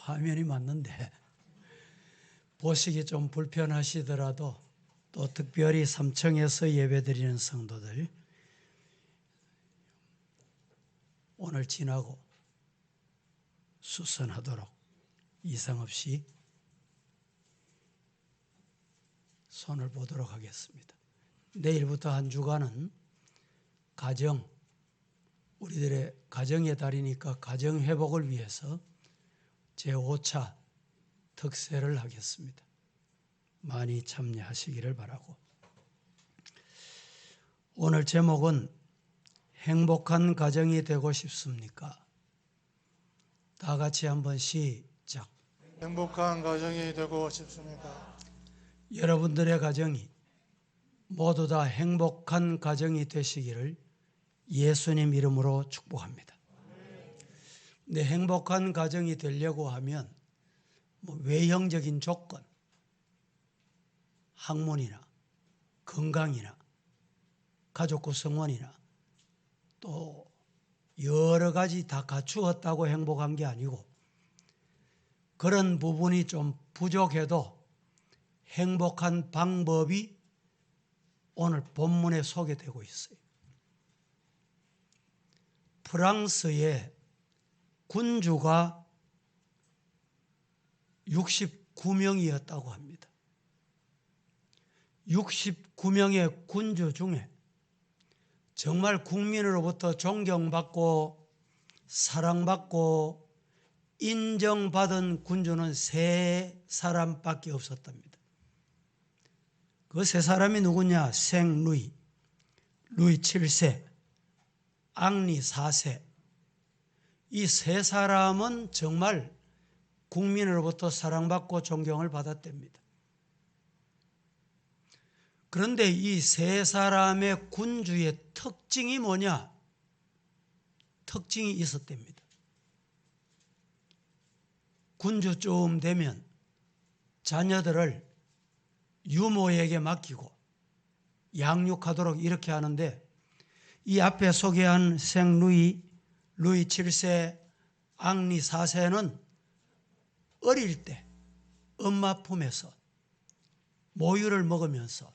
화면이 맞는데 보시기 좀 불편하시더라도 또 특별히 3층에서 예배드리는 성도들 오늘 지나고 수선하도록 이상 없이 손을 보도록 하겠습니다. 내일부터 한 주간은 가정, 우리들의 가정의 달이니까 가정 회복을 위해서 제5차 특세를 하겠습니다. 많이 참여하시기를 바라고. 오늘 제목은 행복한 가정이 되고 싶습니까? 다 같이 한번 시작. 행복한 가정이 되고 싶습니까? 여러분들의 가정이 모두 다 행복한 가정이 되시기를 예수님 이름으로 축복합니다. 근데 행복한 가정이 되려고 하면 외형적인 조건, 학문이나 건강이나 가족 구성원이나 또 여러 가지 다 갖추었다고 행복한 게 아니고 그런 부분이 좀 부족해도 행복한 방법이 오늘 본문에 소개되고 있어요. 프랑스의 군주가 69명이었다고 합니다. 69명의 군주 중에 정말 국민으로부터 존경받고 사랑받고 인정받은 군주는 3사람밖에 없었답니다. 그 3사람이 누구냐? 생루이, 루이 7세, 앙리 4세. 이 3사람은 정말 국민으로부터 사랑받고 존경을 받았답니다. 그런데 이 3사람의 군주의 특징이 뭐냐? 특징이 있었답니다. 군주쯤 되면 자녀들을 유모에게 맡기고 양육하도록 이렇게 하는데 이 앞에 소개한 생루이, 루이 7세, 앙리 4세는 어릴 때 엄마 품에서 모유를 먹으면서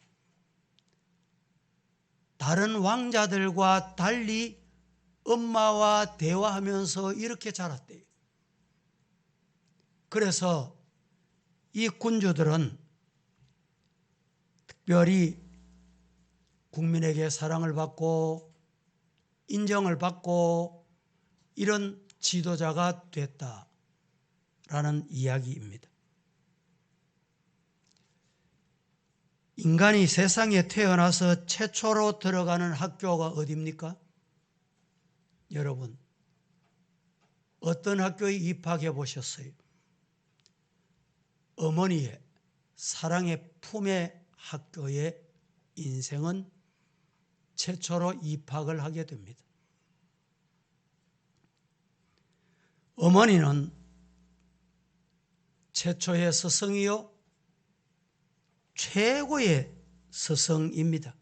다른 왕자들과 달리 엄마와 대화하면서 이렇게 자랐대요. 그래서 이 군주들은 특별히 국민에게 사랑을 받고 인정을 받고 이런 지도자가 됐다라는 이야기입니다. 인간이 세상에 태어나서 최초로 들어가는 학교가 어디입니까? 여러분, 어떤 학교에 입학해 보셨어요? 어머니의 사랑의 품의 학교에 인생은 최초로 입학을 하게 됩니다. 어머니는 최초의 스승이요 최고의 스승입니다.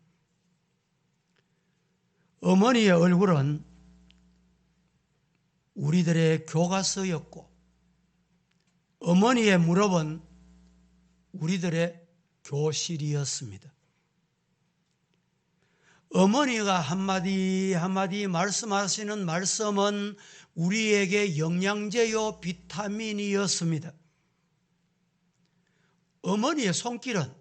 어머니의 얼굴은 우리들의 교과서였고 어머니의 무릎은 우리들의 교실이었습니다. 어머니가 한마디 한마디 말씀하시는 말씀은 우리에게 영양제요 비타민이었습니다. 어머니의 손길은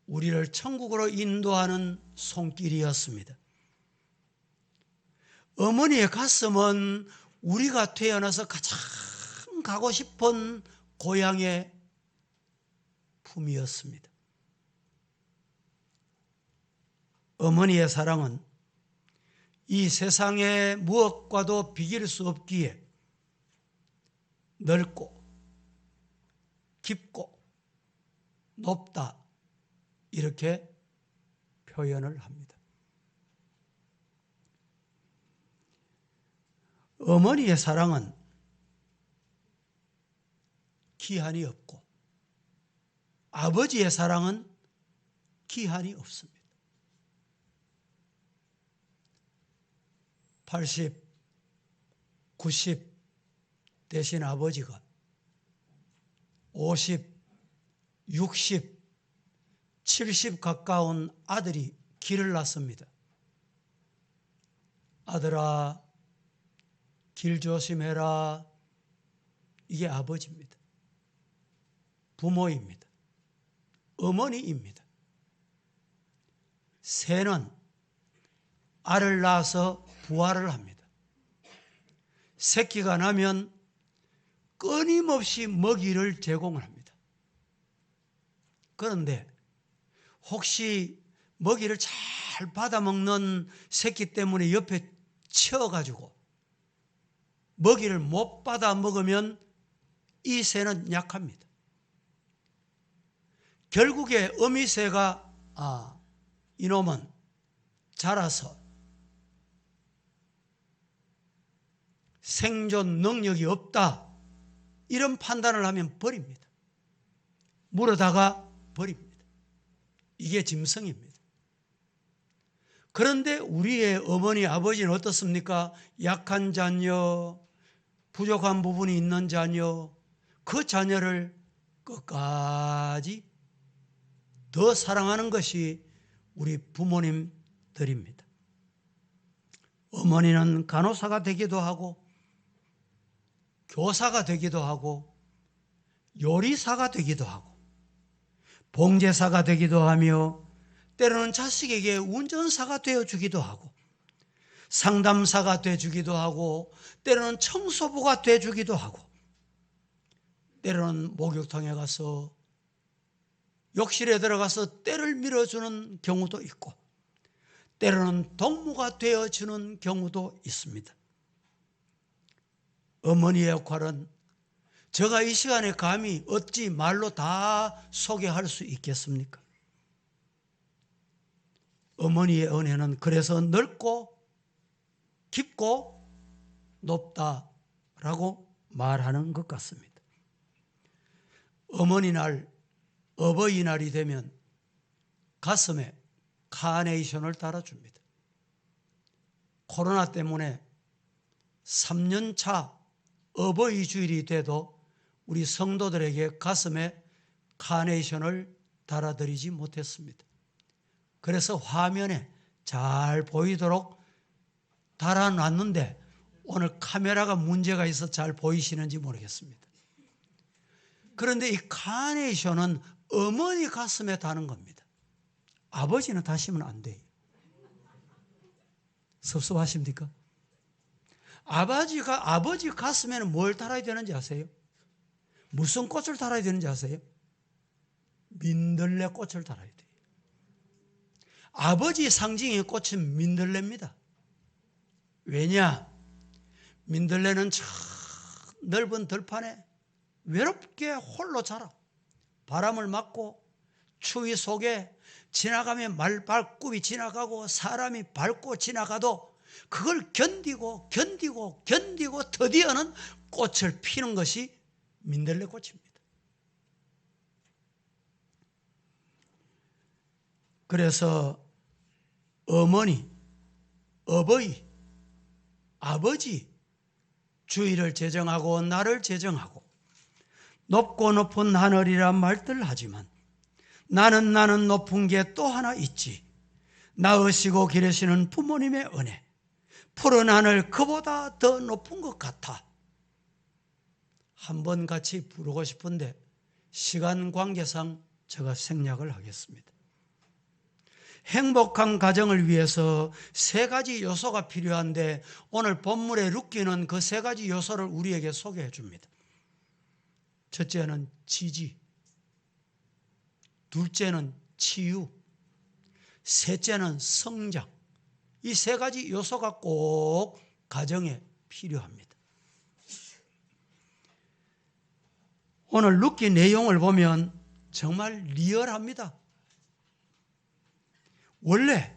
우리를 천국으로 인도하는 손길이었습니다. 어머니의 가슴은 우리가 태어나서 가장 가고 싶은 고향의 품이었습니다. 어머니의 사랑은 이 세상의 무엇과도 비길 수 없기에 넓고 깊고 높다 이렇게 표현을 합니다. 어머니의 사랑은 기한이 없고 아버지의 사랑은 기한이 없습니다. 80, 90, 대신 아버지가 50, 60, 70 가까운 아들이 길을 났습니다. 아들아, 길 조심해라. 이게 아버지입니다. 부모입니다. 어머니입니다. 새는 알을 낳아서 부화를 합니다. 새끼가 나면 끊임없이 먹이를 제공을 합니다. 그런데 혹시 먹이를 잘 받아먹는 새끼 때문에 옆에 치여가지고 먹이를 못 받아 먹으면 이 새는 약합니다. 결국에 어미새가 이놈은 자라서 생존 능력이 없다, 이런 판단을 하면 버립니다. 물어다가 버립니다. 이게 짐승입니다. 그런데 우리의 어머니, 아버지는 어떻습니까? 약한 자녀, 부족한 부분이 있는 자녀, 그 자녀를 끝까지 더 사랑하는 것이 우리 부모님들입니다. 어머니는 간호사가 되기도 하고, 교사가 되기도 하고, 요리사가 되기도 하고, 봉제사가 되기도 하며, 때로는 자식에게 운전사가 되어주기도 하고, 상담사가 되어주기도 하고, 때로는 청소부가 되어주기도 하고, 때로는 목욕탕에 가서 욕실에 들어가서 때를 밀어주는 경우도 있고, 때로는 동무가 되어주는 경우도 있습니다. 어머니의 역할은 제가 이 시간에 감히 어찌 말로 다 소개할 수 있겠습니까? 어머니의 은혜는 그래서 넓고 깊고 높다라고 말하는 것 같습니다. 어머니날, 어버이날이 되면 가슴에 카네이션을 달아줍니다. 코로나 때문에 3년차 어버이 주일이 돼도 우리 성도들에게 가슴에 카네이션을 달아드리지 못했습니다. 그래서 화면에 잘 보이도록 달아놨는데 오늘 카메라가 문제가 있어 잘 보이시는지 모르겠습니다. 그런데 이 카네이션은 어머니 가슴에 다는 겁니다. 아버지는 다시면 안 돼요. 섭섭하십니까? 아버지 가슴에는 뭘 달아야 되는지 아세요? 무슨 꽃을 달아야 되는지 아세요? 민들레 꽃을 달아야 돼요. 아버지 상징의 꽃은 민들레입니다. 왜냐? 민들레는 저 넓은 들판에 외롭게 홀로 자라 바람을 맞고 추위 속에 지나가면 말발굽이 지나가고 사람이 밟고 지나가도 그걸 견디고 드디어는 꽃을 피는 것이 민들레 꽃입니다. 그래서 어머니, 어버이, 아버지 주의를 제정하고 나를 제정하고 높고 높은 하늘이라 말들 하지만 나는 높은 게 또 하나 있지. 낳으시고 기르시는 부모님의 은혜, 푸른 하늘 그보다 더 높은 것 같아. 한번 같이 부르고 싶은데 시간 관계상 제가 생략을 하겠습니다. 행복한 가정을 위해서 세 가지 요소가 필요한데 오늘 본문의 룻기는 그 세 가지 요소를 우리에게 소개해 줍니다. 첫째는 지지, 둘째는 치유, 셋째는 성장. 이 세 가지 요소가 꼭 가정에 필요합니다. 오늘 룻기 내용을 보면 정말 리얼합니다. 원래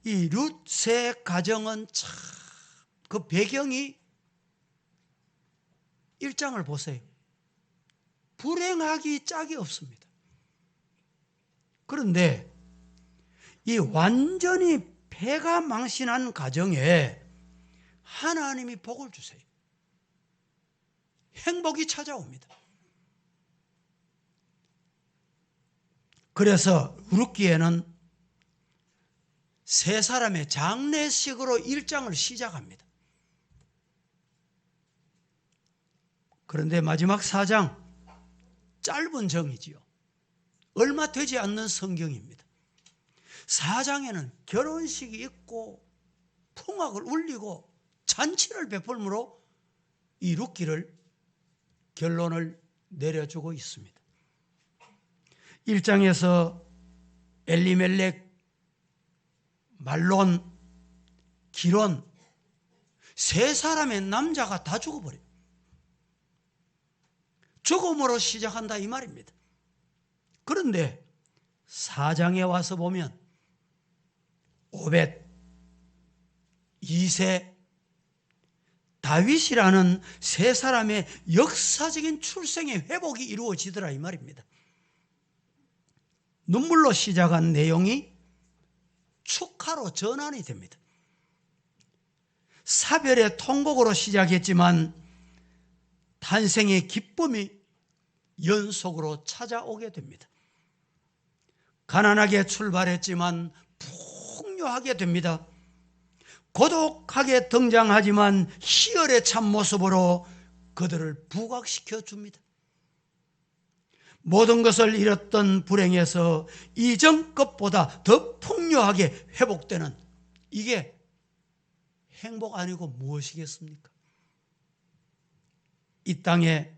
이 룻의 가정은 참 그 배경이 1장을 보세요. 불행하기 짝이 없습니다. 그런데 이 완전히 폐가 망신한 가정에 하나님이 복을 주세요. 행복이 찾아옵니다. 그래서 룻기에는 세 사람의 장례식으로 일장을 시작합니다. 그런데 마지막 4장, 짧은 정이지요. 얼마 되지 않는 성경입니다. 4장에는 결혼식이 있고 풍악을 울리고 잔치를 베풀므로 이 룻기를 결론을 내려주고 있습니다. 1장에서 엘리멜렉, 말론, 기론 세 사람의 남자가 다 죽어버려요. 죽음으로 시작한다 이 말입니다. 그런데 4장에 와서 보면 오벳, 이세, 다윗이라는 세 사람의 역사적인 출생의 회복이 이루어지더라 이 말입니다. 눈물로 시작한 내용이 축하로 전환이 됩니다. 사별의 통곡으로 시작했지만 탄생의 기쁨이 연속으로 찾아오게 됩니다. 가난하게 출발했지만 풍요하게 됩니다. 고독하게 등장하지만 희열의 참모습으로 그들을 부각시켜 줍니다. 모든 것을 잃었던 불행에서 이전 것보다 더 풍요하게 회복되는, 이게 행복 아니고 무엇이겠습니까? 이 땅에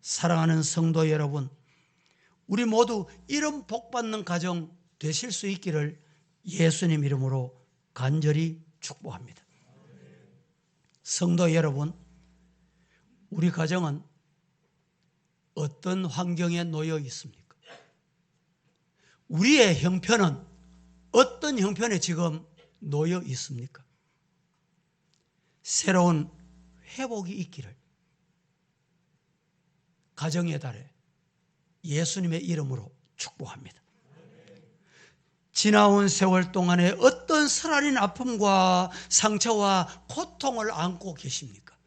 사랑하는 성도 여러분, 우리 모두 이런 복받는 가정 되실 수 있기를 예수님 이름으로 간절히 축복합니다. 성도 여러분, 우리 가정은 어떤 환경에 놓여 있습니까? 우리의 형편은 어떤 형편에 지금 놓여 있습니까? 새로운 회복이 있기를 가정의 달에 예수님의 이름으로 축복합니다. 지나온 세월 동안에 어떤 쓰라린 아픔과 상처와 고통을 안고 계십니까?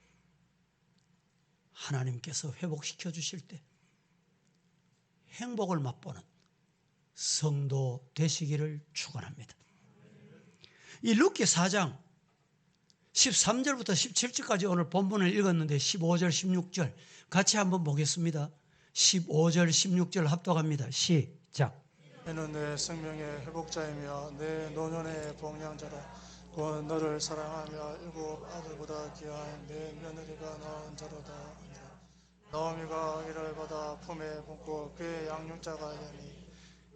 하나님께서 회복시켜 주실 때 행복을 맛보는 성도 되시기를 축원합니다. 이 룻기 4장 13절부터 17절까지 오늘 본문을 읽었는데 15절, 16절 같이 한번 보겠습니다. 15절, 16절 합독합니다. 시작. 이는 내 생명의 회복자이며 내 노년의 복량자라. 곧 너를 사랑하며 일곱 아들보다 귀한 내 며느리가 낳은 자로다. 나오미가 아기를 받아 품에 품고 그의 양육자가 되니.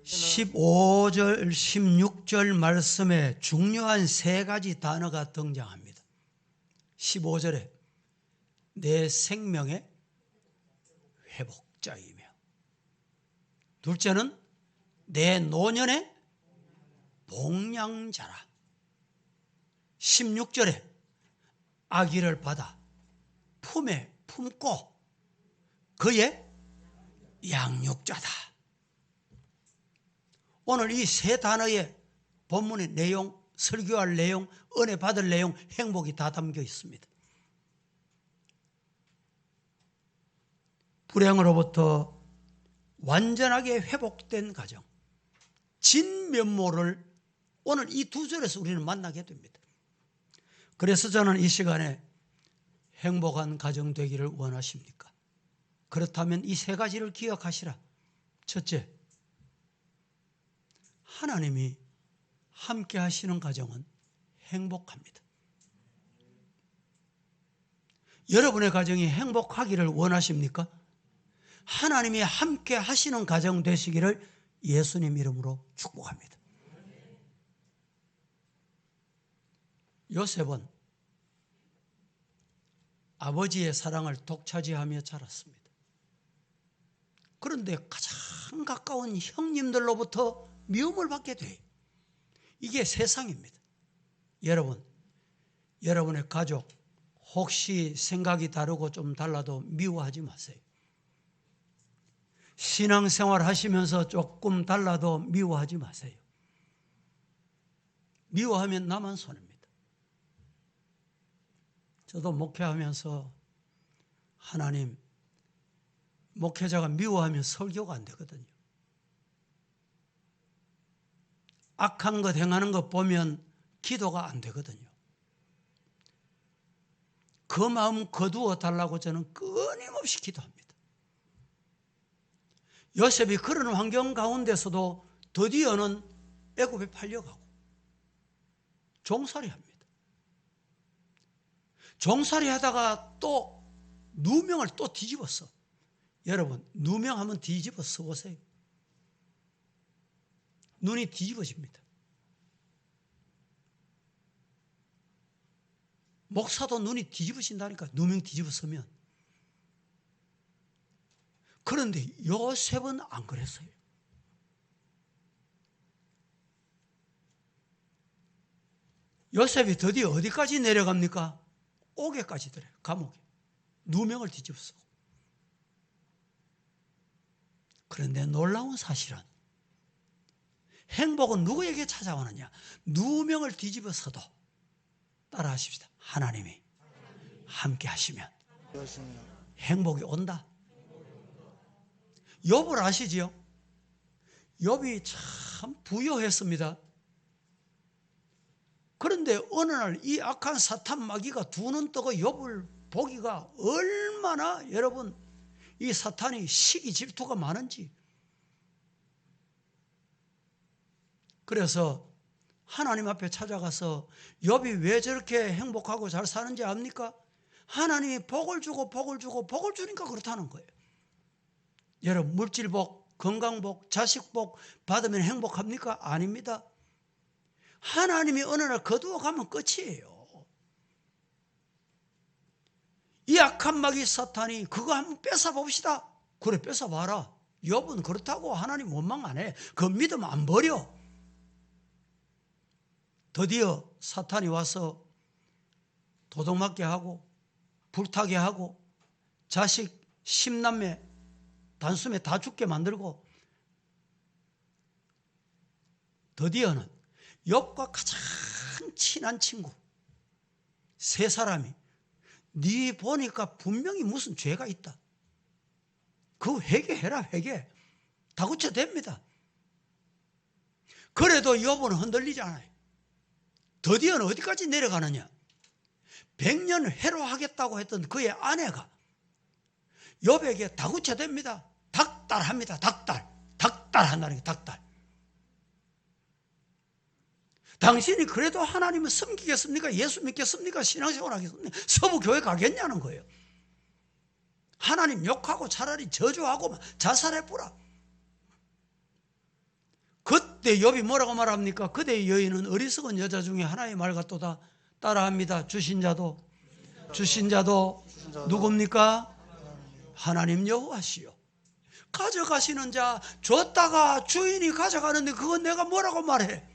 15절, 16절 말씀에 중요한 세 가지 단어가 등장합니다. 15절에 내 생명의 회복자이며, 둘째는 내 노년의 복량자라. 16절에 아기를 받아 품에 품고 그의 양육자다. 오늘 이 세 단어의 본문의 내용, 설교할 내용, 은혜 받을 내용, 행복이 다 담겨 있습니다. 불행으로부터 완전하게 회복된 가정, 진면모를 오늘 이 두 절에서 우리는 만나게 됩니다. 그래서 저는 이 시간에 행복한 가정 되기를 원하십니까? 그렇다면 이 세 가지를 기억하시라. 첫째, 하나님이 함께 하시는 가정은 행복합니다. 여러분의 가정이 행복하기를 원하십니까? 하나님이 함께 하시는 가정 되시기를 예수님 이름으로 축복합니다. 요셉은 아버지의 사랑을 독차지하며 자랐습니다. 그런데 가장 가까운 형님들로부터 미움을 받게 돼요. 이게 세상입니다. 여러분, 여러분의 가족 혹시 생각이 다르고 좀 달라도 미워하지 마세요. 신앙생활 하시면서 조금 달라도 미워하지 마세요. 미워하면 나만 손해입니다. 저도 목회하면서 하나님, 목회자가 미워하면 설교가 안 되거든요. 악한 것 행하는 것 보면 기도가 안 되거든요. 그 마음 거두어 달라고 저는 끊임없이 기도합니다. 요셉이 그런 환경 가운데서도 드디어는 애굽에 팔려가고 종살이 합니다. 종살이 하다가 또 누명을 또 뒤집었어. 여러분, 누명하면 뒤집어 써보세요. 눈이 뒤집어집니다. 목사도 눈이 뒤집어진다니까, 누명 뒤집어 서면. 그런데 요셉은 안 그랬어요. 요셉이 드디어 어디까지 내려갑니까? 옥에까지 들어요. 감옥에. 누명을 뒤집어 쓰고. 그런데 놀라운 사실은 행복은 누구에게 찾아오느냐? 누명을 뒤집어 서도 따라 하십시다. 하나님이 함께 하시면 행복이 온다. 욥을 아시지요? 욥이 참 부유했습니다. 그런데 어느 날 이 악한 사탄 마귀가 두 눈 뜨고 욥을 보기가 얼마나 여러분 이 사탄이 시기 질투가 많은지. 그래서 하나님 앞에 찾아가서 욥이 왜 저렇게 행복하고 잘 사는지 압니까? 하나님이 복을 주고 복을 주고 복을 주니까 그렇다는 거예요. 여러분, 물질복, 건강복, 자식복 받으면 행복합니까? 아닙니다. 하나님이 어느 날 거두어 가면 끝이에요. 이 악한 마귀 사탄이 그거 한번 뺏어 봅시다. 그래, 뺏어 봐라. 욥은 그렇다고 하나님 원망 안 해. 그 믿음 안 버려. 드디어 사탄이 와서 도둑맞게 하고 불타게 하고 자식 10남매 단숨에 다 죽게 만들고 드디어는 욥과 가장 친한 친구 세 사람이 네 보니까 분명히 무슨 죄가 있다. 그 회개해라. 회개. 다구쳐 됩니다. 그래도 욥은 흔들리지 않아요. 드디어는 어디까지 내려가느냐? 100년 회로하겠다고 했던 그의 아내가 욥에게 다구쳐 됩니다. 닥달합니다. 닥달한다는 게 닥달. 당신이 그래도 하나님을 섬기겠습니까? 예수 믿겠습니까? 신앙생활 하겠습니까? 서부교회 가겠냐는 거예요. 하나님 욕하고 차라리 저주하고 자살해보라. 그때 욥이 뭐라고 말합니까? 그대의 여인은 어리석은 여자 중에 하나의 말 같도다. 따라합니다. 주신 자도 누굽니까? 하나님 여호와시요. 가져가시는 자, 줬다가 주인이 가져가는데 그건 내가 뭐라고 말해?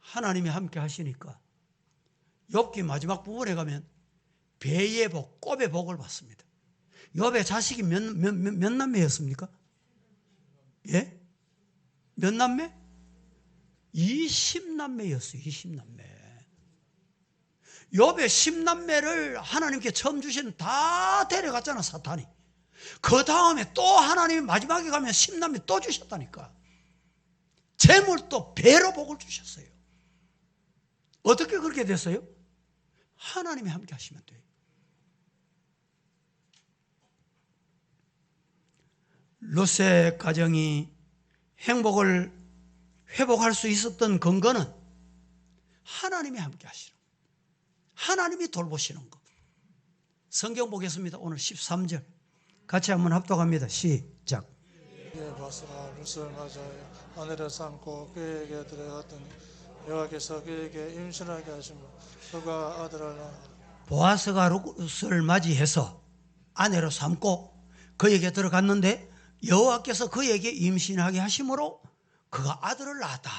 하나님이 함께 하시니까 욥기 마지막 부분에 가면 배의 복, 꼽의 복을 받습니다. 욥의 자식이 몇 남매였습니까? 예? 몇 남매? 20남매였어요. 20남매. 욥의 10남매를 하나님께 처음 주신 다 데려갔잖아, 사탄이. 그 다음에 또 하나님이 마지막에 가면 10남매 또 주셨다니까. 재물도 배로 복을 주셨어요. 어떻게 그렇게 됐어요? 하나님이 함께 하시면 돼요. 롯의 가정이 행복을 회복할 수 있었던 근거는 하나님이 함께 하시는 거, 하나님이 돌보시는 거. 성경 보겠습니다. 오늘 13절 같이 한번 합독합니다. 시작. 그의 바스가 롯을 맞아요. 아내를 삼고 그에게 들어갔더니 여호와께서 그에게 임신하게 하시며 그가 아들을 낳았다. 보아스가 롯을 맞이해서 아내로 삼고 그에게 들어갔는데 여호와께서 그에게 임신하게 하심으로 그가 아들을 낳았다.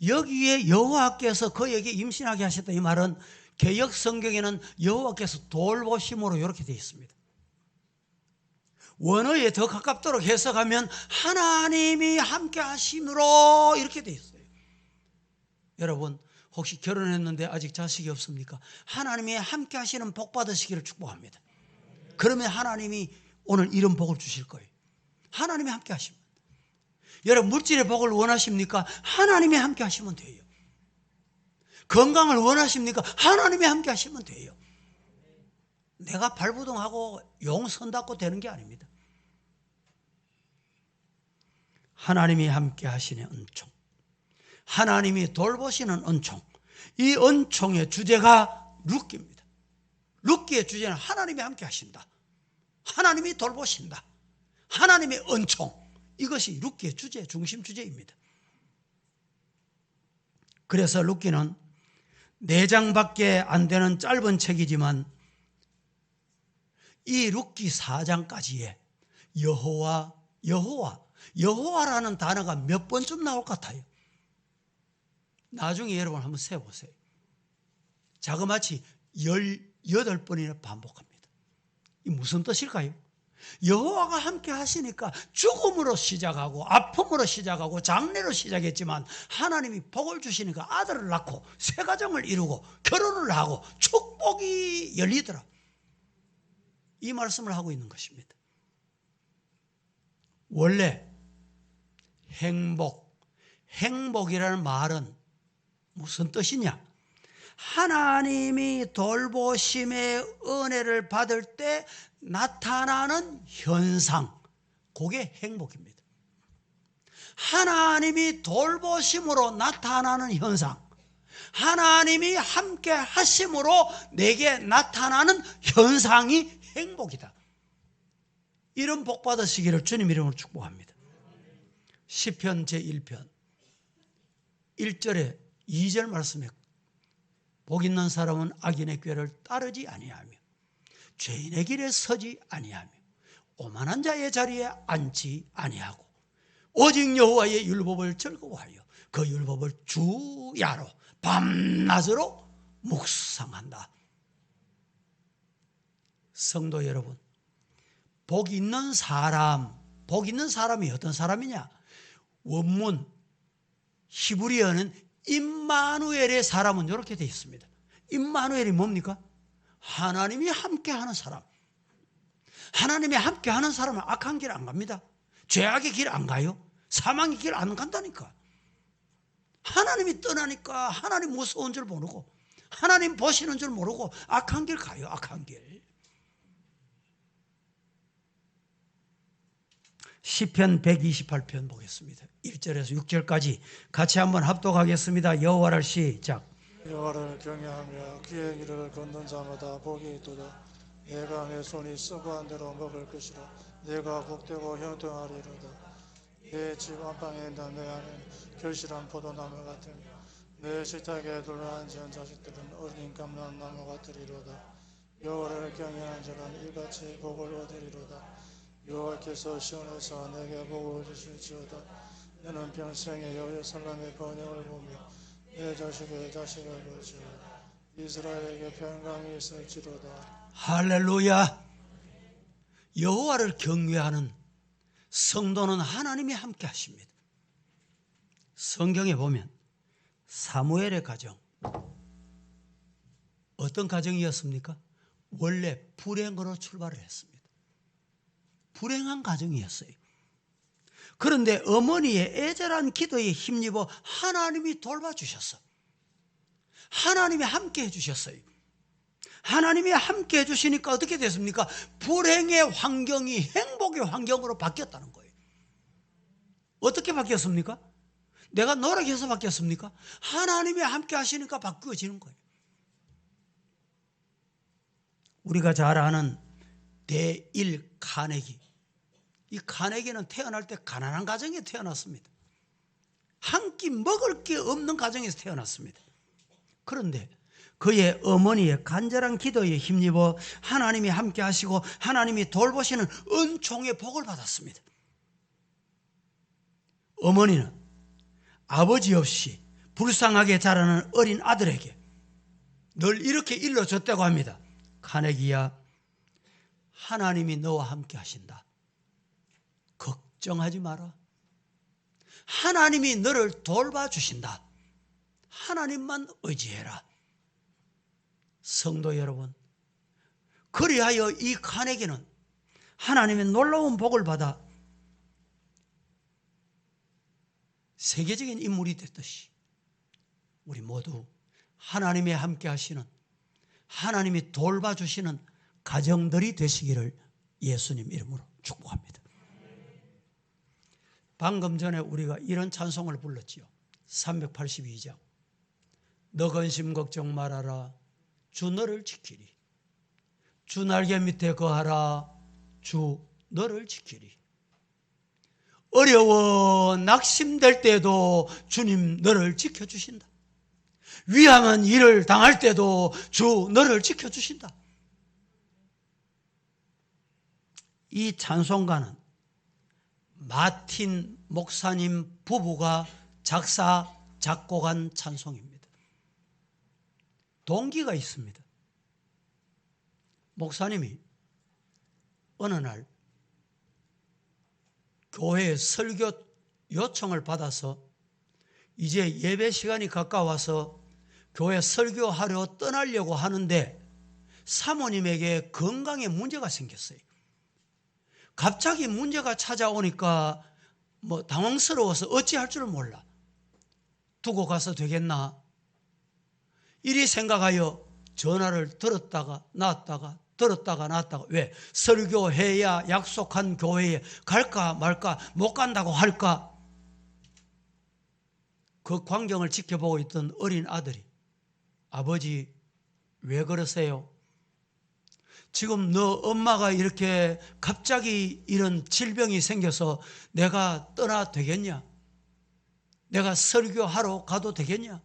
여기에 여호와께서 그에게 임신하게 하셨다. 이 말은 개역 성경에는 여호와께서 돌보심으로 이렇게 되어 있습니다. 원어에 더 가깝도록 해석하면 하나님이 함께 하심으로 이렇게 되어 있어요. 여러분, 혹시 결혼했는데 아직 자식이 없습니까? 하나님이 함께 하시는 복 받으시기를 축복합니다. 그러면 하나님이 오늘 이런 복을 주실 거예요. 하나님이 함께 하시면. 여러분 물질의 복을 원하십니까? 하나님이 함께 하시면 돼요. 건강을 원하십니까? 하나님이 함께 하시면 돼요. 내가 발부동하고 용선 닦고 되는 게 아닙니다. 하나님이 함께 하시는 은총, 하나님이 돌보시는 은총, 이 은총의 주제가 룻기입니다. 룻기의 주제는 하나님이 함께 하신다, 하나님이 돌보신다, 하나님의 은총, 이것이 룻기의 주제, 중심 주제입니다. 그래서 룻기는 4장밖에 안 되는 짧은 책이지만 이 룻기 4장까지의 여호와라는 단어가 몇 번쯤 나올 것 같아요? 나중에 여러분 한번 세보세요. 자그마치 18번이나 반복합니다. 이 무슨 뜻일까요? 여호와가 함께 하시니까 죽음으로 시작하고 아픔으로 시작하고 장례로 시작했지만 하나님이 복을 주시니까 아들을 낳고 새 가정을 이루고 결혼을 하고 축복이 열리더라. 이 말씀을 하고 있는 것입니다. 원래 행복이라는 말은 무슨 뜻이냐? 하나님이 돌보심의 은혜를 받을 때 나타나는 현상, 그게 행복입니다. 하나님이 돌보심으로 나타나는 현상, 하나님이 함께 하심으로 내게 나타나는 현상이 행복이다. 이런 복 받으시기를 주님 이름으로 축복합니다. 시편 제1편 1절에 2절 말씀에 복 있는 사람은 악인의 꾀를 따르지 아니하며 죄인의 길에 서지 아니하며 오만한 자의 자리에 앉지 아니하고 오직 여호와의 율법을 즐거워하여 그 율법을 주야로 밤낮으로 묵상한다. 성도 여러분, 복 있는 사람이 어떤 사람이냐? 원문 히브리어는 임마누엘의 사람은 이렇게 되어 있습니다. 임마누엘이 뭡니까? 하나님이 함께하는 사람. 하나님이 함께하는 사람은 악한 길 안 갑니다. 죄악의 길 안 가요. 사망의 길 안 간다니까. 하나님이 떠나니까 하나님 무서운 줄 모르고 하나님 보시는 줄 모르고 악한 길 가요. 악한 길. 시편 128편 보겠습니다. 1절에서 6절까지 같이 한번 합독하겠습니다. 여호와를 시작. 여호와를 경외하며 그의 길을 걷는 자마다 복이 있도다. 내가 내 손이 수고한 대로 먹을 것이라. 내가 복되고 형통하리로다. 내 집 안방에 있는 내 안은 결실한 포도나무 같으며 내 식탁에 둘러앉은 자식들은 어린 감람나무 같으리로다. 여호와를 경외하는 자는 이같이 복을 얻으리로다. 여호와께서 시온에서 내게 복을 주실지어다. 너는 평생에 예루살렘의 번영을 보며 내 자식의 자식을 볼지어다. 이스라엘에게 평강이 있을지로다. 할렐루야. 여호와를 경외하는 성도는 하나님이 함께 하십니다. 성경에 보면 사무엘의 가정, 어떤 가정이었습니까? 원래 불행으로 출발을 했습니다. 불행한 가정이었어요. 그런데 어머니의 애절한 기도에 힘입어 하나님이 돌봐주셨어. 하나님이 함께 해주셨어요. 하나님이 함께 해주시니까 어떻게 됐습니까? 불행의 환경이 행복의 환경으로 바뀌었다는 거예요. 어떻게 바뀌었습니까? 내가 노력해서 바뀌었습니까? 하나님이 함께 하시니까 바뀌어지는 거예요. 우리가 잘 아는 데일 카네기. 이 카네기는 태어날 때 가난한 가정에 태어났습니다. 한 끼 먹을 게 없는 가정에서 태어났습니다. 그런데 그의 어머니의 간절한 기도에 힘입어 하나님이 함께 하시고 하나님이 돌보시는 은총의 복을 받았습니다. 어머니는 아버지 없이 불쌍하게 자라는 어린 아들에게 늘 이렇게 일러줬다고 합니다. 카네기야, 하나님이 너와 함께 하신다. 걱정하지 마라. 하나님이 너를 돌봐주신다. 하나님만 의지해라. 성도 여러분, 그리하여 이 카네기는 하나님의 놀라운 복을 받아 세계적인 인물이 됐듯이 우리 모두 하나님이 함께 하시는, 하나님이 돌봐주시는 가정들이 되시기를 예수님 이름으로 축복합니다. 방금 전에 우리가 이런 찬송을 불렀지요. 382장. 너 근심 걱정 말아라. 주 너를 지키리. 주 날개 밑에 거하라. 주 너를 지키리. 어려워 낙심될 때도 주님 너를 지켜주신다. 위험한 일을 당할 때도 주 너를 지켜주신다. 이 찬송가는 마틴 목사님 부부가 작사, 작곡한 찬송입니다. 동기가 있습니다. 목사님이 어느 날 교회에 설교 요청을 받아서 이제 예배 시간이 가까워서 교회 설교하러 떠나려고 하는데 사모님에게 건강에 문제가 생겼어요. 갑자기 문제가 찾아오니까 당황스러워서 어찌할 줄을 몰라. 두고 가서 되겠나? 이리 생각하여 전화를 들었다가 놨다가 들었다가 놨다가. 왜? 설교해야 약속한 교회에 갈까 말까, 못 간다고 할까? 그 광경을 지켜보고 있던 어린 아들이, 아버지 왜 그러세요? 지금 너 엄마가 이렇게 갑자기 이런 질병이 생겨서 내가 떠나 되겠냐? 내가 설교하러 가도 되겠냐?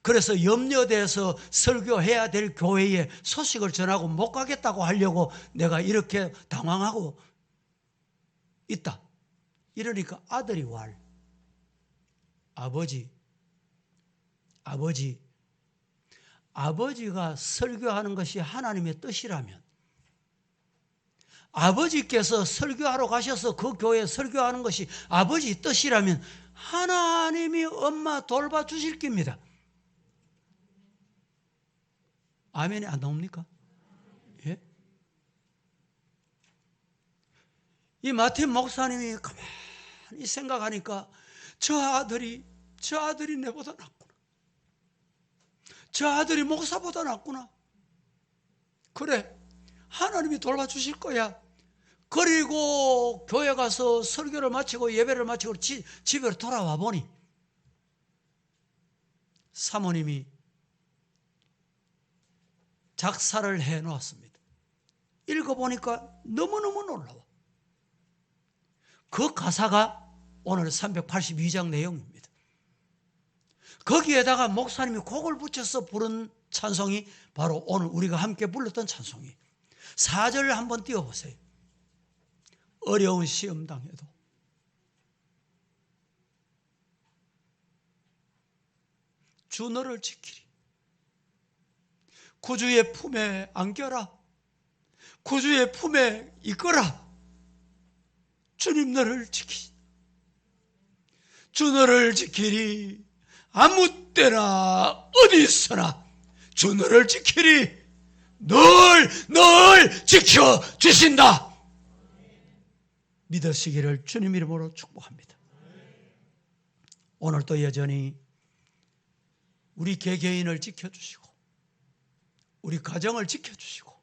그래서 염려돼서 설교해야 될 교회에 소식을 전하고 못 가겠다고 하려고 내가 이렇게 당황하고 있다. 이러니까 아들이 왈, 아버지가 설교하는 것이 하나님의 뜻이라면, 아버지께서 설교하러 가셔서 그 교회에 설교하는 것이 아버지 뜻이라면 하나님이 엄마 돌봐주실 겁니다. 아멘이 안 나옵니까? 예? 이 마틴 목사님이 가만히 생각하니까 저 아들이 내보다 낫구나. 저 아들이 목사보다 낫구나. 그래, 하나님이 돌봐주실 거야. 그리고 교회 가서 설교를 마치고 예배를 마치고 집에 돌아와 보니 사모님이 작사를 해 놓았습니다. 읽어보니까 너무너무 놀라워. 그 가사가 오늘 382장 내용입니다. 거기에다가 목사님이 곡을 붙여서 부른 찬송이 바로 오늘 우리가 함께 불렀던 찬송이에요. 4절을 한번 띄워보세요. 어려운 시험 당해도 주 너를 지키리. 구주의 품에 안겨라. 구주의 품에 이끌어라. 주님 너를 지키시. 주 너를 지키리. 아무 때나 어디서나 주 너를 지키리. 늘 지켜주신다. 믿으시기를 주님 이름으로 축복합니다. 오늘도 여전히 우리 개개인을 지켜주시고 우리 가정을 지켜주시고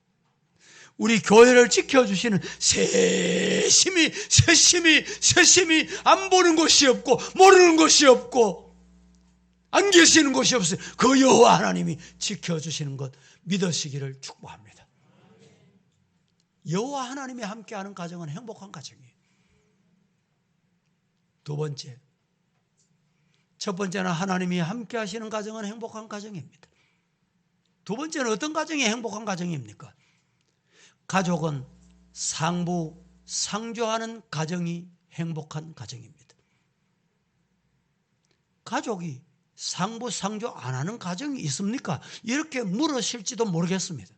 우리 교회를 지켜주시는 세심히 안 보는 곳이 없고 모르는 곳이 없고 안 계시는 곳이 없어요. 그 여호와 하나님이 지켜주시는 것 믿으시기를 축복합니다. 여호와 하나님이 함께하는 가정은 행복한 가정이에요. 두 번째, 첫 번째는 하나님이 함께하시는 가정은 행복한 가정입니다. 두 번째는 어떤 가정이 행복한 가정입니까? 가족은 상부상조하는 가정이 행복한 가정입니다. 가족이 상부상조 안 하는 가정이 있습니까? 이렇게 물으실지도 모르겠습니다.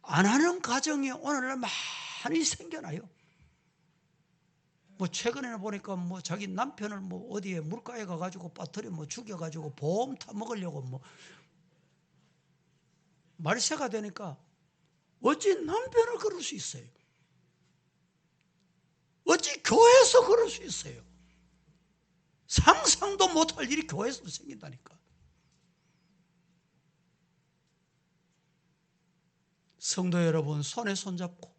안 하는 가정이 오늘날 많이 생겨나요. 뭐 최근에는 보니까 뭐 자기 남편을 뭐 어디에 물가에 가가지고 빠뜨려 뭐 죽여가지고 보험 타 먹으려고 뭐 말세가 되니까 어찌 남편을 그럴 수 있어요? 어찌 교회에서 그럴 수 있어요? 상상도 못할 일이 교회에서 생긴다니까. 성도 여러분, 손에 손잡고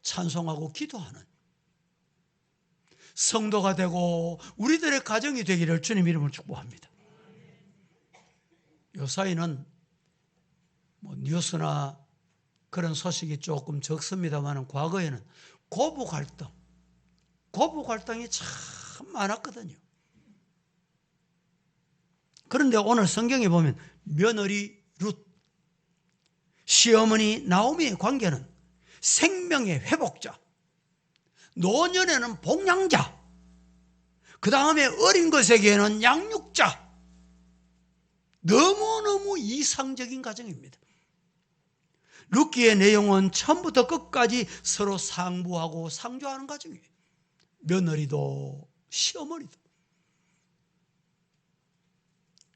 찬송하고 기도하는 성도가 되고 우리들의 가정이 되기를 주님 이름으로 축복합니다. 요사이는 뭐 뉴스나 그런 소식이 조금 적습니다만 과거에는 고부 갈등이 참 많았거든요. 그런데 오늘 성경에 보면 며느리 룻, 시어머니 나오미의 관계는 생명의 회복자, 노년에는 복양자, 그 다음에 어린 것에게는 양육자. 너무너무 이상적인 가정입니다. 룻기의 내용은 처음부터 끝까지 서로 상부하고 상조하는 가정이에요. 며느리도 시어머니도.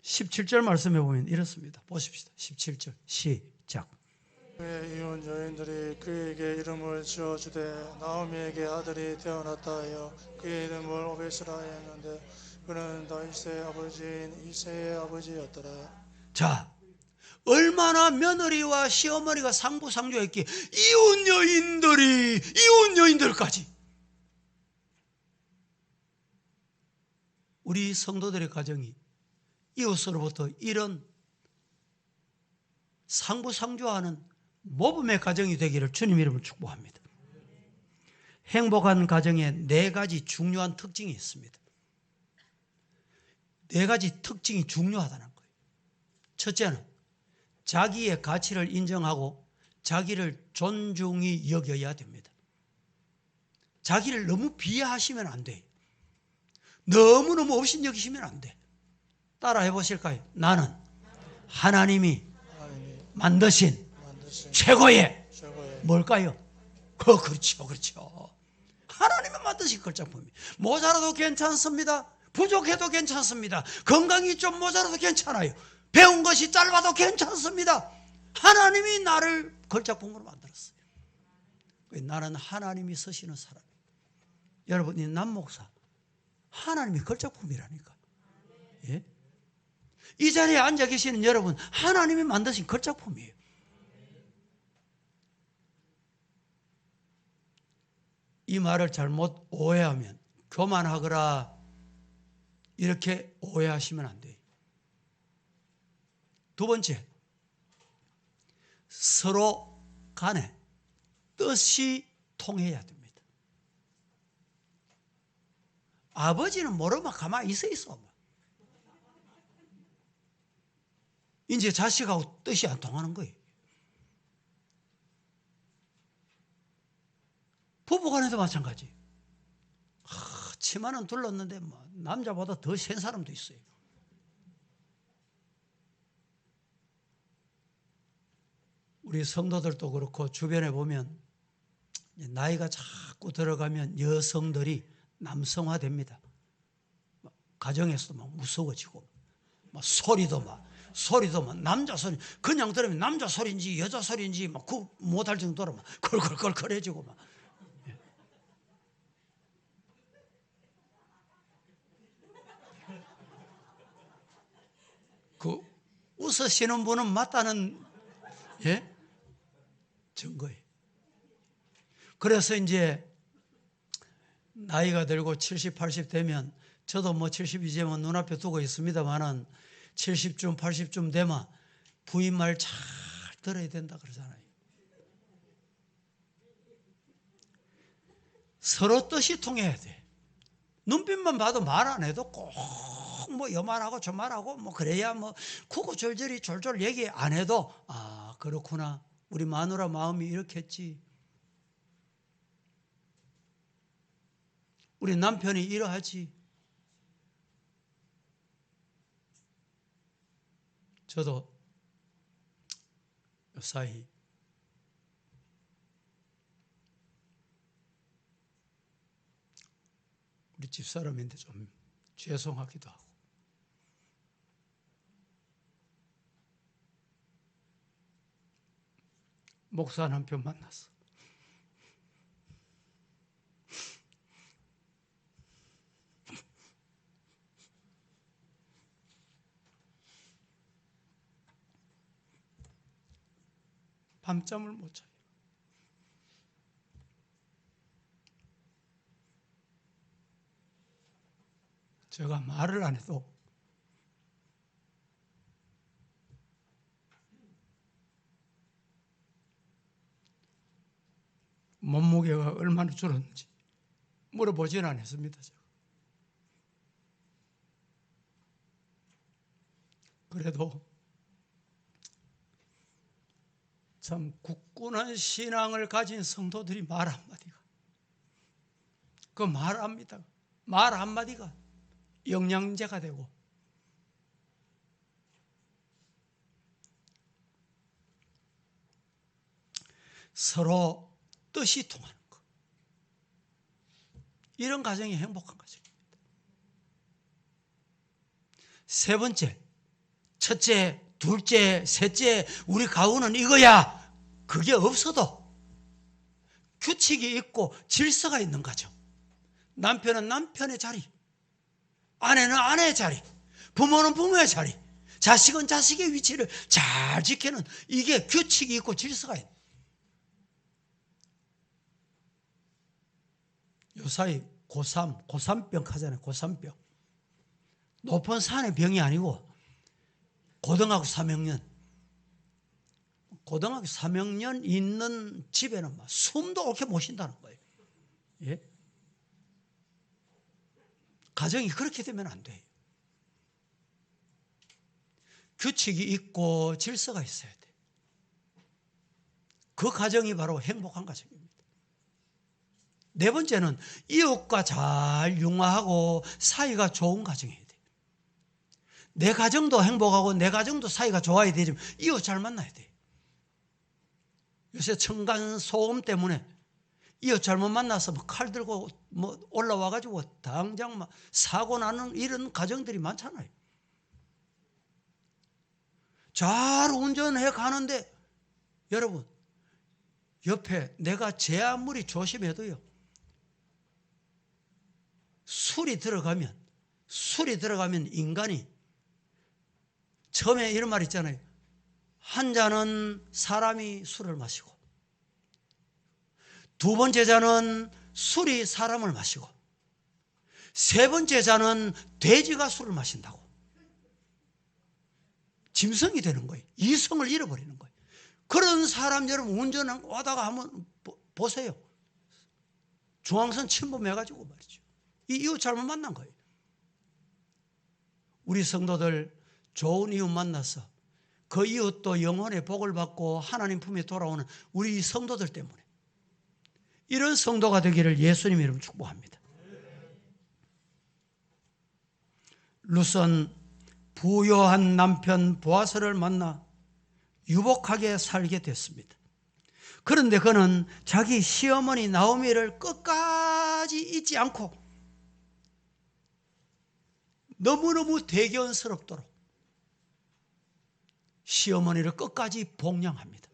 17절 말씀해 보면 이렇습니다. 보십시다. 17절 시작. 그의 이혼 여인들이 그에게 이름을 지어주되 나오미에게 아들이 태어났다 하여 그의 이름을 오벳이라 했는데 그는 다윗의 아버지인 이새의 아버지였더라. 자, 얼마나 며느리와 시어머니가 상부상조했기에 이혼 여인들까지 우리 성도들의 가정이 이웃으로부터 이런 상부상조하는 모범의 가정이 되기를 주님 이름으로 축복합니다. 행복한 가정에 4가지 중요한 특징이 있습니다. 4가지 특징이 중요하다는 거예요. 첫째는 자기의 가치를 인정하고 자기를 존중히 여겨야 됩니다. 자기를 너무 비하하시면 안 돼요. 너무너무 업신여기시면 안 돼. 따라 해보실까요? 나는 하나님이 만드신 최고의 뭘까요? 그렇죠. 하나님이 만드신 걸작품이 모자라도 괜찮습니다. 부족해도 괜찮습니다. 건강이 좀 모자라도 괜찮아요. 배운 것이 짧아도 괜찮습니다. 하나님이 나를 걸작품으로 만들었어요. 나는 하나님이 쓰시는 사람. 여러분, 이 남목사 하나님이 걸작품이라니까. 예? 이 자리에 앉아 계시는 여러분, 하나님이 만드신 걸작품이에요. 이 말을 잘못 오해하면 교만하거라 이렇게 오해하시면 안 돼요. 두 번째, 서로 간에 뜻이 통해야 됩니다. 아버지는 모르면 가만히 있어. 이제 자식하고 뜻이 안 통하는 거예요. 부부간에도 마찬가지. 치마는 둘렀는데 뭐 남자보다 더 센 사람도 있어요. 우리 성도들도 그렇고 주변에 보면 나이가 자꾸 들어가면 여성들이 남성화됩니다. 가정에서도 막 무서워지고 막 소리도 막 남자 소리, 그냥 들으면 남자 소리인지 여자 소리인지 막 그 못할 정도로 막 컬컬컬컬해지고 막. 그 웃으시는 분은 맞다는 증거예요. 그래서 이제 나이가 들고 70, 80 되면 저도 뭐 70 이제 뭐 눈앞에 두고 있습니다만은 70쯤 80쯤 되면 부인 말 잘 들어야 된다 그러잖아요. 서로 뜻이 통해야 돼. 눈빛만 봐도 말 안 해도 꼭 뭐 요말하고 저말하고 뭐 그래야 뭐 구구절절히 졸졸 얘기 안 해도 아 그렇구나 우리 마누라 마음이 이렇겠지. 우리 남편이 이러하지. 저도 사이 우리 집사람인데 좀 죄송하기도 하고. 목사 남편 만났어. 밤잠을 못 자요. 제가 말을 안 해도 몸무게가 얼마나 줄었는지 물어보지는 않았습니다. 제가. 그래도 참 굳건한 신앙을 가진 성도들이 말 한마디가, 그 말 한마디가 영양제가 되고 서로 뜻이 통하는 것, 이런 가정이 행복한 가정입니다. 세 번째, 첫째, 둘째, 셋째, 우리 가구는 이거야. 그게 없어도 규칙이 있고 질서가 있는 가정. 남편은 남편의 자리, 아내는 아내의 자리, 부모는 부모의 자리, 자식은 자식의 위치를 잘 지키는, 이게 규칙이 있고 질서가 있는. 요사이 고3병 하잖아요. 고3병. 높은 산의 병이 아니고 고등학교 3학년 있는 집에는 막 숨도 옳게 못 쉰다는 거예요. 예? 가정이 그렇게 되면 안 돼요. 규칙이 있고 질서가 있어야 돼. 그 가정이 바로 행복한 가정입니다. 네 번째는 이웃과 잘 융화하고 사이가 좋은 가정이어야 돼. 내 가정도 행복하고 내 가정도 사이가 좋아야 되지만 이웃 잘 만나야 돼. 요새 층간소음 때문에 이웃 잘못 만나서 칼 들고 올라와가지고 당장 막 사고 나는 이런 가정들이 많잖아요. 잘 운전해 가는데 여러분, 옆에 내가 제 아무리 조심해도요, 술이 들어가면 인간이, 처음에 이런 말 있잖아요. 한 잔은 사람이 술을 마시고, 두 번째 잔은 술이 사람을 마시고, 세 번째 잔은 돼지가 술을 마신다고. 짐승이 되는 거예요. 이성을 잃어버리는 거예요. 그런 사람 여러분 운전하다가 한번 보세요. 중앙선 침범해가지고 말이죠. 이 이웃 잘못 만난 거예요. 우리 성도들 좋은 이웃 만나서 그 이웃도 영혼의 복을 받고 하나님 품에 돌아오는 우리 성도들 때문에, 이런 성도가 되기를 예수님 이름 축복합니다. 룻은 부요한 남편 보아스를 만나 유복하게 살게 됐습니다. 그런데 그는 자기 시어머니 나오미를 끝까지 잊지 않고 너무너무 대견스럽도록 시어머니를 끝까지 복양합니다.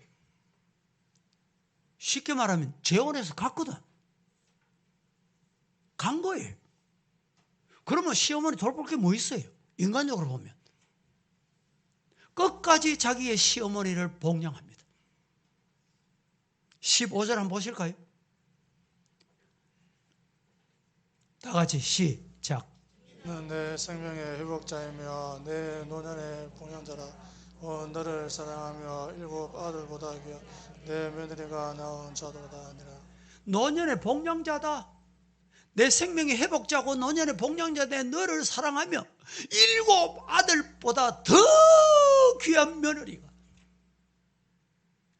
쉽게 말하면 재혼해서 갔거든. 간 거예요. 그러면 시어머니 돌볼 게 뭐 있어요? 인간적으로 보면. 끝까지 자기의 시어머니를 복양합니다. 15절 한번 보실까요? 다 같이 시작. 내 생명의 회복자이며 내 노년의 봉양자라. 너를 사랑하며 일곱 아들보다 귀한 내 며느리가 낳은 자도다 아니라. 노년의 복양자다. 내 생명의 회복자고 노년의 복양자 내 너를 사랑하며 일곱 아들보다 더 귀한 며느리가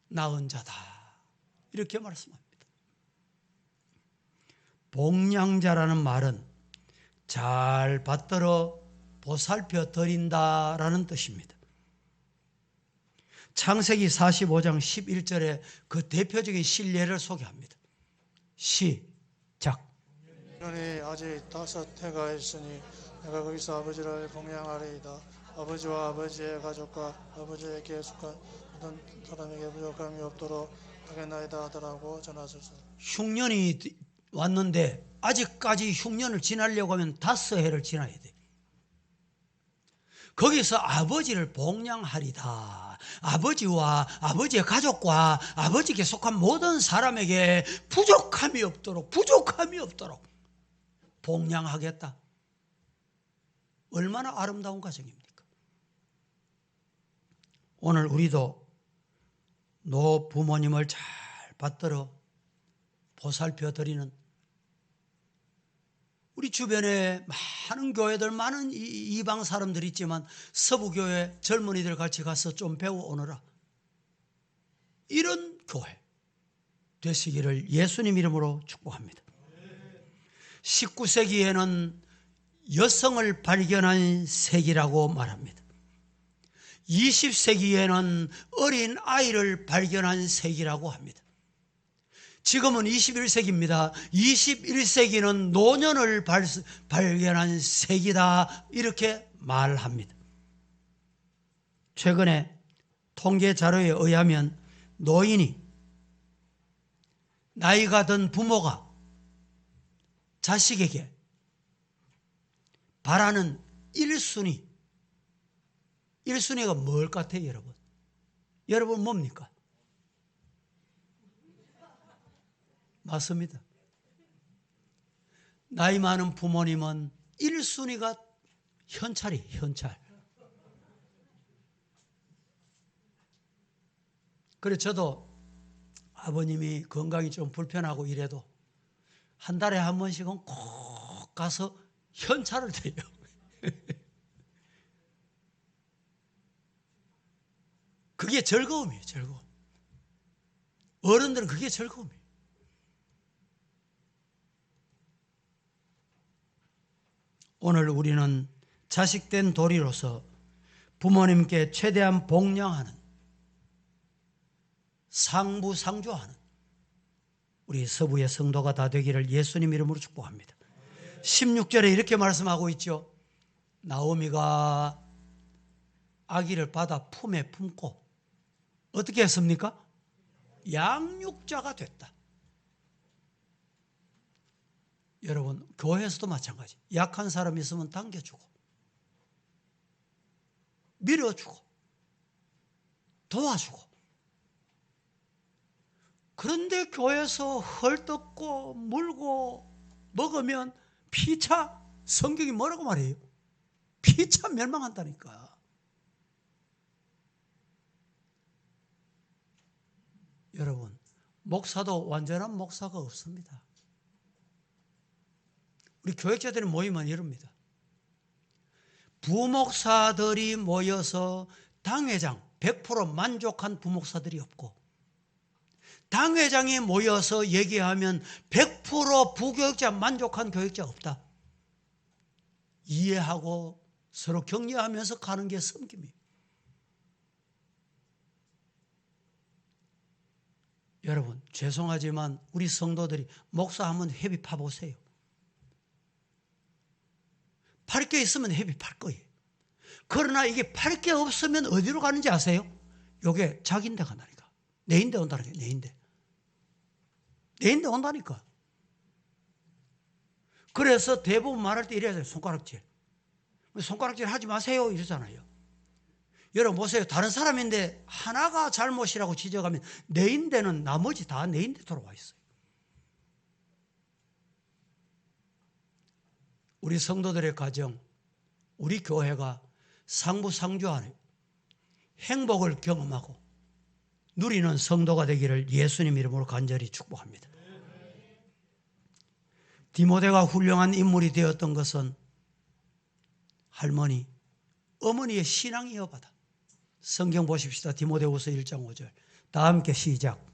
낳은 자다. 이렇게 말씀합니다. 복양자라는 말은 잘 받들어 보살펴 드린다라는 뜻입니다. 창세기 45장 11절에 그 대표적인 실례를 소개합니다. 시작. 년이 아직 5해가 있으니 내가 거기서 아버지를 봉양하리이다. 아버지와 아버지의 가족과 아버지에게 속한 모든 사람에게 부족함이 없도록 하겠나이다 하더라고 전하소서. 흉년이 왔는데 아직까지 흉년을 지나려고 하면 5해를 지나야 돼. 거기서 아버지를 봉양하리다. 아버지와 아버지의 가족과 아버지께 속한 모든 사람에게 부족함이 없도록 봉양하겠다. 얼마나 아름다운 가정입니까? 오늘 우리도 노 부모님을 잘 받들어 보살펴 드리는 우리 주변에 많은 교회들, 많은 이방 사람들이 있지만 서부교회 젊은이들 같이 가서 좀 배워오너라. 이런 교회 되시기를 예수님 이름으로 축복합니다. 19세기에는 여성을 발견한 세기라고 말합니다. 20세기에는 어린 아이를 발견한 세기라고 합니다. 지금은 21세기입니다. 21세기는 노년을 발견한 세기다 이렇게 말합니다. 최근에 통계 자료에 의하면 노인이 나이가 든 부모가 자식에게 바라는 1순위가 뭘 같아요, 여러분? 여러분 뭡니까? 맞습니다. 나이 많은 부모님은 1순위가 현찰이 현찰. 그래 저도 아버님이 건강이 좀 불편하고 이래도 한 달에 한 번씩은 꼭 가서 현찰을 드려요. 그게 즐거움이에요, 즐거움. 어른들은 그게 즐거움이에요. 오늘 우리는 자식된 도리로서 부모님께 최대한 복양하는, 상부상조하는 우리 서부의 성도가 다 되기를 예수님 이름으로 축복합니다. 16절에 이렇게 말씀하고 있죠. 나오미가 아기를 받아 품에 품고 어떻게 했습니까? 양육자가 됐다. 여러분 교회에서도 마찬가지. 약한 사람이 있으면 당겨주고 밀어주고 도와주고. 그런데 교회에서 헐뜯고 물고 먹으면 피차, 성경이 뭐라고 말해요? 피차 멸망한다니까. 여러분 목사도 완전한 목사가 없습니다. 우리 교역자들이 모이면 이럽니다. 부목사들이 모여서 당회장 100% 만족한 부목사들이 없고, 당회장이 모여서 얘기하면 100% 부교역자 만족한 교역자 없다. 이해하고 서로 격려하면서 가는 게 섬김이에요. 여러분 죄송하지만 우리 성도들이 목사 한번 회비 파보세요. 팔 게 있으면 회비 팔 거예요. 그러나 이게 팔 게 없으면 어디로 가는지 아세요? 이게 자기인데 간다니까. 내인데 온다니까. 내인데 온다니까. 그래서 대부분 말할 때 이래야 돼요. 손가락질. 손가락질 하지 마세요 이러잖아요. 여러분 보세요. 다른 사람인데 하나가 잘못이라고 지적하면 내인데는 나머지 다 내인데 돌아와 있어요. 우리 성도들의 가정, 우리 교회가 상부상조하는 행복을 경험하고 누리는 성도가 되기를 예수님 이름으로 간절히 축복합니다. 디모데가 훌륭한 인물이 되었던 것은 할머니, 어머니의 신앙이 여바다. 성경 보십시다. 디모데후서 1장 5절. 다 함께 시작.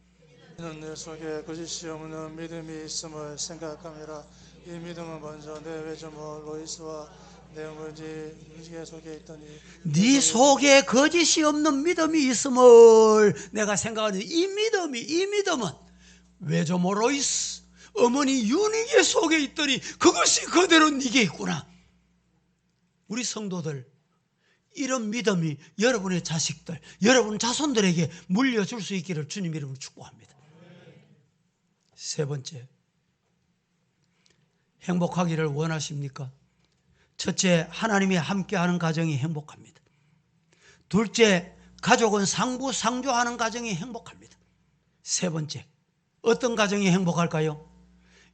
이는 내 속에 거짓이 없는 믿음이 있음을 생각함이라. 이 믿음은 먼저 내 외조모 로이스와 내 어머니 유지의 속에 있더니 네 속에 거짓이 없는 믿음이 있음을 내가 생각하는 이 믿음은 외조모 로이스, 어머니 유니게 속에 있더니 그것이 그대로 네게 있구나. 우리 성도들 이런 믿음이 여러분의 자식들, 여러분 자손들에게 물려줄 수 있기를 주님 이름으로 축복합니다. 세 번째, 행복하기를 원하십니까? 첫째, 하나님이 함께하는 가정이 행복합니다. 둘째, 가족은 상부상조하는 가정이 행복합니다. 세 번째, 어떤 가정이 행복할까요?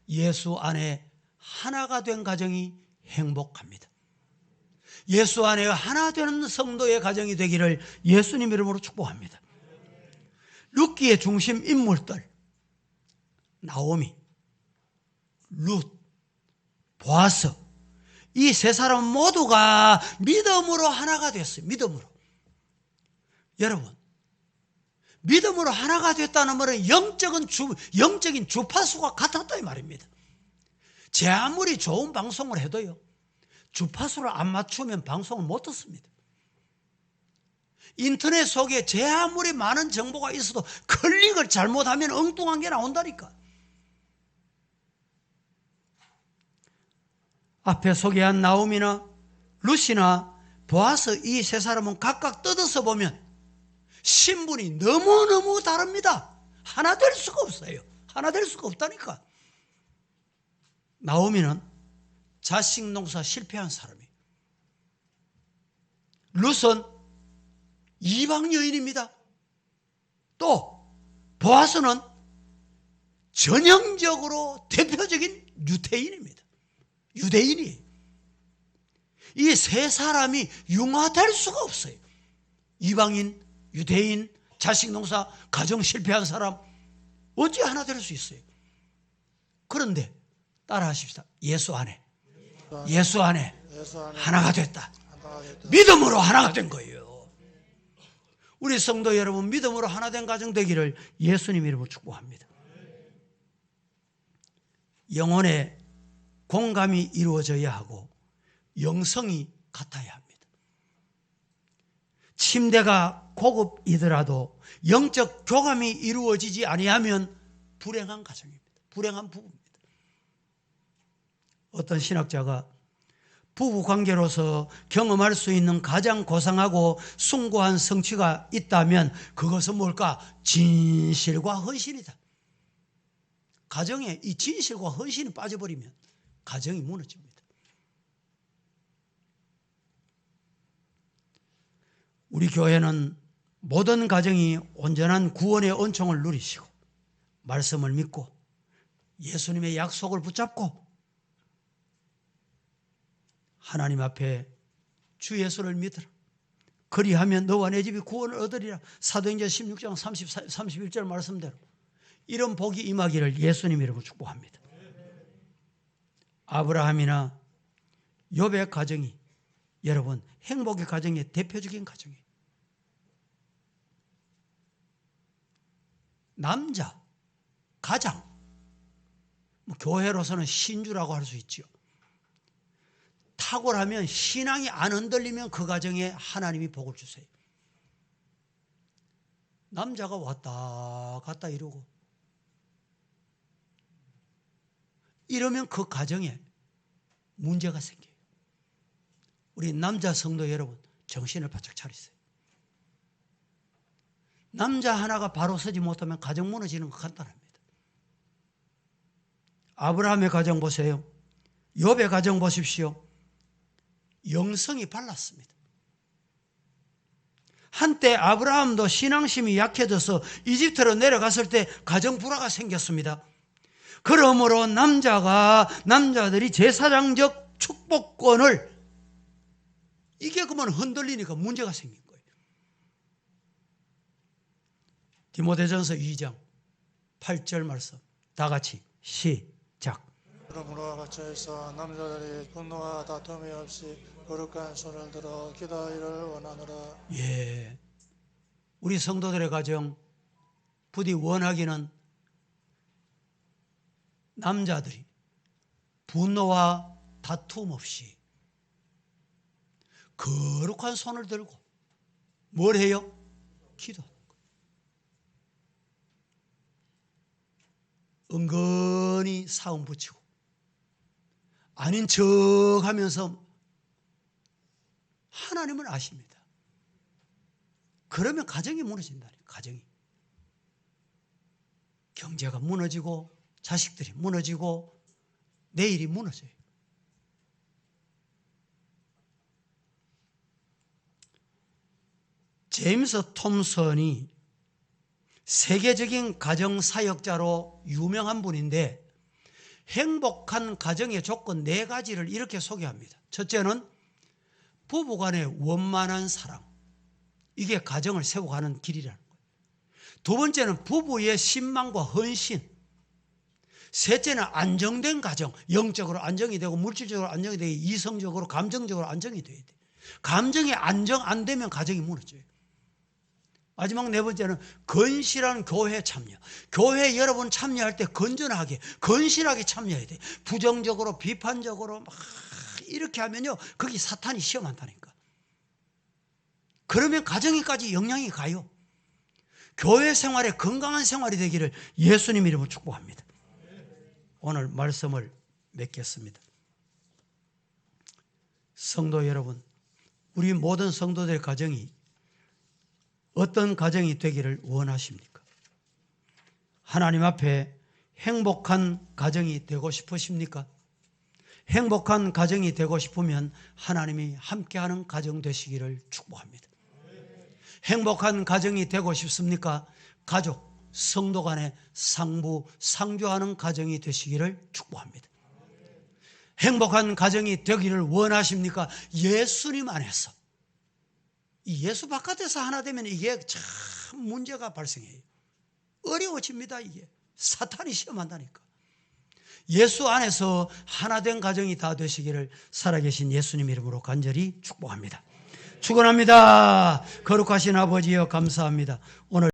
예수 안에 하나가 된 가정이 행복합니다. 예수 안에 하나 되는 성도의 가정이 되기를 예수님 이름으로 축복합니다. 룻기의 중심 인물들, 나오미, 룻, 보아스, 이 세 사람 모두가 믿음으로 하나가 됐어요. 믿음으로. 여러분, 믿음으로 하나가 됐다는 말은 영적인 주파수가 같았다 이 말입니다. 제 아무리 좋은 방송을 해도요, 주파수를 안 맞추면 방송을 못 듣습니다. 인터넷 속에 제 아무리 많은 정보가 있어도 클릭을 잘못하면 엉뚱한 게 나온다니까. 앞에 소개한 나오미나 룻이나 보아스 이 세 사람은 각각 뜯어서 보면 신분이 너무너무 다릅니다. 하나 될 수가 없어요. 하나 될 수가 없다니까. 나오미는 자식 농사 실패한 사람이에요. 룻은 이방 여인입니다. 또 보아스는 전형적으로 대표적인 유대인입니다. 유대인이에요. 이 세 사람이 융화될 수가 없어요. 이방인, 유대인, 자식 농사, 가정 실패한 사람 어찌 하나 될 수 있어요? 그런데 따라하십시다. 예수 안에 하나가 됐다. 믿음으로 하나가 된 거예요. 우리 성도 여러분, 믿음으로 하나 된 가정 되기를 예수님 이름으로 축복합니다. 영혼의 공감이 이루어져야 하고 영성이 같아야 합니다. 침대가 고급이더라도 영적 교감이 이루어지지 아니하면 불행한 가정입니다. 불행한 부부입니다. 어떤 신학자가 부부 관계로서 경험할 수 있는 가장 고상하고 숭고한 성취가 있다면 그것은 뭘까? 진실과 헌신이다. 가정에 이 진실과 헌신이 빠져버리면 가정이 무너집니다. 우리 교회는 모든 가정이 온전한 구원의 은총을 누리시고 말씀을 믿고 예수님의 약속을 붙잡고 하나님 앞에 주 예수를 믿으라. 그리하면 너와 내 집이 구원을 얻으리라. 사도행전 16장 31절 말씀대로 이런 복이 임하기를 예수님 이름으로 축복합니다. 아브라함이나 욥의 가정이 여러분 행복의 가정의 대표적인 가정이에요. 남자, 가장, 교회로서는 신주라고 할 수 있죠. 탁월하면 신앙이 안 흔들리면 그 가정에 하나님이 복을 주세요. 남자가 왔다 갔다 이러고 이러면 그 가정에 문제가 생겨요. 우리 남자 성도 여러분 정신을 바짝 차리세요. 남자 하나가 바로 서지 못하면 가정 무너지는 것 간단합니다. 아브라함의 가정 보세요. 욥의 가정 보십시오. 영성이 발랐습니다. 한때 아브라함도 신앙심이 약해져서 이집트로 내려갔을 때 가정 불화가 생겼습니다. 그러므로 남자들이 제사장적 축복권을 이게 그만 흔들리니까 문제가 생긴 거예요. 디모데전서 2장 8절 말씀 다 같이 시작. 그러므로 갇혀있어 남자들이 분노와 다툼이 없이 거룩한 손을 들어 기도하기를 원하노라. 예, 우리 성도들의 가정 부디 원하기는 남자들이 분노와 다툼 없이 거룩한 손을 들고 뭘 해요? 기도하는 거예요. 은근히 괜히 사음 붙이고 아닌 척 하면서 하나님은 아십니다. 그러면 가정이 무너진다니, 가정이. 경제가 무너지고 자식들이 무너지고 내일이 무너져요. 제임스 톰슨이 세계적인 가정사역자로 유명한 분인데 행복한 가정의 조건 4가지를 이렇게 소개합니다. 첫째는 부부간의 원만한 사랑. 이게 가정을 세워가는 길이라는 거예요. 두 번째는 부부의 신망과 헌신. 셋째는 안정된 가정. 영적으로 안정이 되고 물질적으로 안정이 되고 이성적으로 감정적으로 안정이 돼야 돼. 감정이 안정 안 되면 가정이 무너져요. 마지막 4번째는 건실한 교회 참여. 교회 여러분 참여할 때 건전하게, 건실하게 참여해야 돼. 부정적으로, 비판적으로 막 이렇게 하면요, 거기 사탄이 시험한다니까. 그러면 가정에까지 영향이 가요. 교회 생활에 건강한 생활이 되기를 예수님 이름으로 축복합니다. 오늘 말씀을 맺겠습니다. 성도 여러분, 우리 모든 성도들의 가정이 어떤 가정이 되기를 원하십니까? 하나님 앞에 행복한 가정이 되고 싶으십니까? 행복한 가정이 되고 싶으면 하나님이 함께하는 가정 되시기를 축복합니다. 행복한 가정이 되고 싶습니까? 가족, 성도 간의 상부, 상조하는 가정이 되시기를 축복합니다. 행복한 가정이 되기를 원하십니까? 예수님 안에서. 이 예수 바깥에서 하나 되면 이게 참 문제가 발생해요. 어려워집니다. 이게 사탄이 시험한다니까. 예수 안에서 하나 된 가정이 다 되시기를 살아계신 예수님 이름으로 간절히 축복합니다. 축원합니다. 거룩하신 아버지여 감사합니다. 오늘